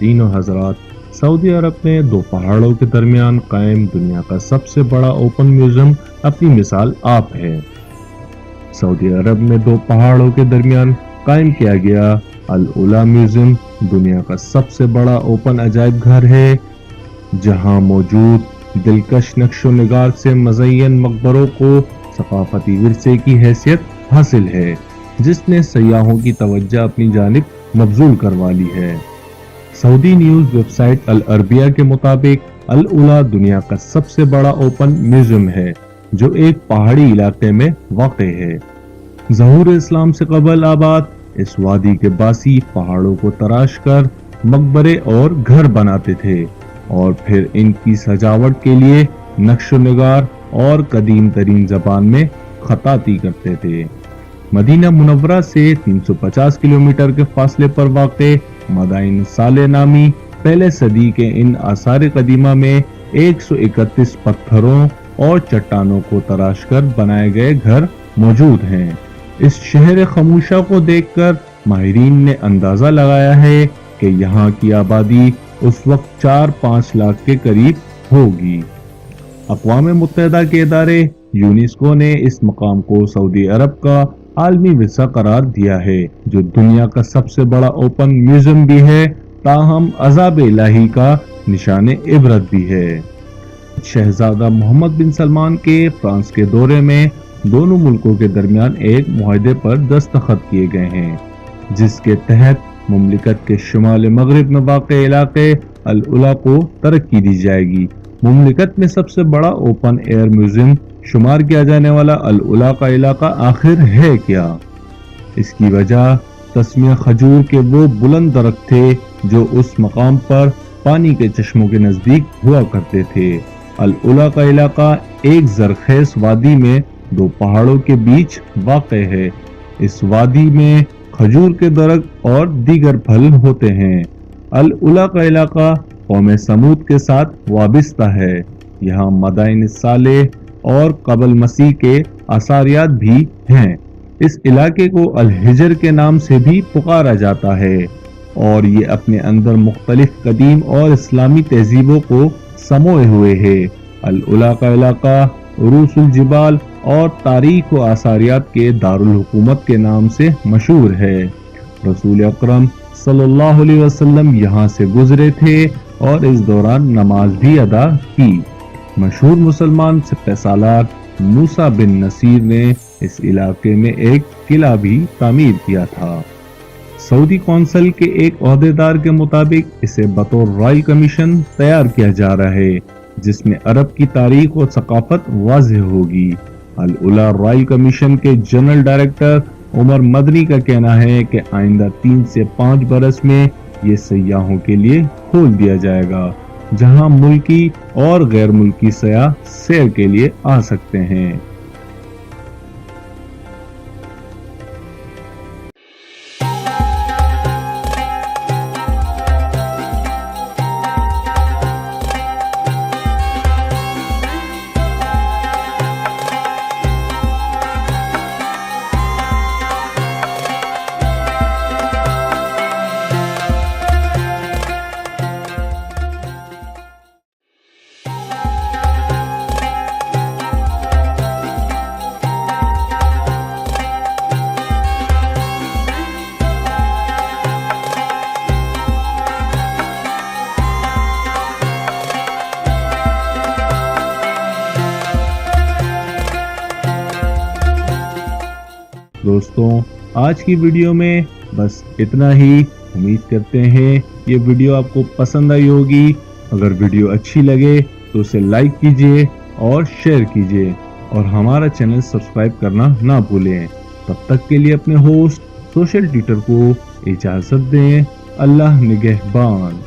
नाज़रीन और हज़रात, सऊदी अरब में दो पहाड़ों के दरमियान कायम दुनिया का सबसे बड़ा ओपन म्यूजियम अपनी मिसाल आप है। सऊदी अरब में दो पहाड़ों के दरमियान कायम किया गया अल उला म्यूजियम दुनिया का सबसे बड़ा ओपन अजायब घर है, जहां मौजूद दिलकश नक्शो निगार से मज़य्यन मकबरों को सकाफती विरसे की हैसियत हासिल है, जिसने सयाहों की तवज्जो अपनी जानिब मबजूल करवा ली है। सऊदी न्यूज़ वेबसाइट अल अरबिया के मुताबिक अल उला दुनिया का सबसे बड़ा ओपन म्यूजियम है, जो एक पहाड़ी इलाके में वाक़ है। ज़हूर इस्लाम से कबल आबाद इस वादी के बासी पहाड़ों को तराश कर मकबरे और घर बनाते थे और फिर इनकी सजावट के लिए नक्शो निगार और कदीम तरीन ज़बान में खताती करते थे। मदीना मुनव्वरा से 350 किलोमीटर के फासले पर वाक़े मदाइन साले नामी पहले सदी के इन आसार कदीमा में 131 पत्थरों और चट्टानों को तराश कर बनाए गए घर मौजूद हैं। इस शहर खमूशा को देखकर माहिरीन ने अंदाजा लगाया है कि यहाँ की आबादी उस वक्त 4-5 लाख के करीब होगी। अक़वाम मुत्तहिदा के इदारे यूनेस्को ने इस मकाम को सऊदी अरब का आलमी विरसा करार दिया है, जो दुनिया का सबसे बड़ा ओपन म्यूजियम भी है, ताहम अज़ाब इलाही का निशान इबरत भी है। शहजादा मोहम्मद बिन सलमान के फ्रांस के दौरे में दोनों मुल्कों के दरमियान एक मुआहदे पर दस्तखत किए गए हैं, जिसके तहत मुमलिकत के शुमाल मगरिब में वाक़े इलाके अल उला को तरक्की दी जाएगी। मुमलिकत में सबसे बड़ा ओपन एयर म्यूजियम शुमार किया जाने वाला अल उला का इलाका आखिर है क्या? इसकी वजह तस्मिया खजूर के वो बुलंद दरख्त थे जो उस मकाम पर पानी के चश्मों के नजदीक हुआ करते थे। अल उला का इलाका एक जरखेज वादी में दो पहाड़ों के बीच वाक़े है। इस वादी में खजूर के दरख्त और दीगर फल होते हैं। अल उला का इलाका कौम समूद के साथ वाबिस्ता है। यहाँ मदाइन साले और कबल मसीह के आसारियात भी हैं। इस इलाके को अल हिजर के नाम से भी पुकारा जाता है और ये अपने अंदर मुख्तलिफ कदीम और इस्लामी तहजीबों को समोए हुए है। अल उला का इलाका उरूसुल जिबाल और तारीख व आसारियात के दारुल हुकूमत के नाम से मशहूर है। रसूल अकरम सल्लल्लाहु अलैहि वसल्लम यहाँ से गुजरे थे और इस दौरान नमाज भी अदा की। मशहूर मुसलमान सिपह सालार मूसा बिन नसीर ने इस इलाके में एक किला भी तामीर किया था। सऊदी कौंसिल के एक ओहदेदार के मुताबिक इसे बतौर रॉयल कमीशन तैयार किया जा रहा है, जिसमें अरब की तारीख और सकाफत वाज़ेह होगी। अल उला रॉयल कमीशन के जनरल डायरेक्टर उमर मदनी का कहना है कि आइंदा 3 से 5 बरस में ये सयाहों के लिए खोल दिया जाएगा, जहां मुल्की और गैर मुल्की सयाह सैर के लिए आ सकते हैं। दोस्तों, आज की वीडियो में बस इतना ही। उम्मीद करते हैं ये वीडियो आपको पसंद आई होगी। अगर वीडियो अच्छी लगे तो उसे लाइक कीजिए और शेयर कीजिए और हमारा चैनल सब्सक्राइब करना ना भूलें। तब तक के लिए अपने होस्ट सोशल ट्विटर को इजाजत दें। अल्लाह निगहबान।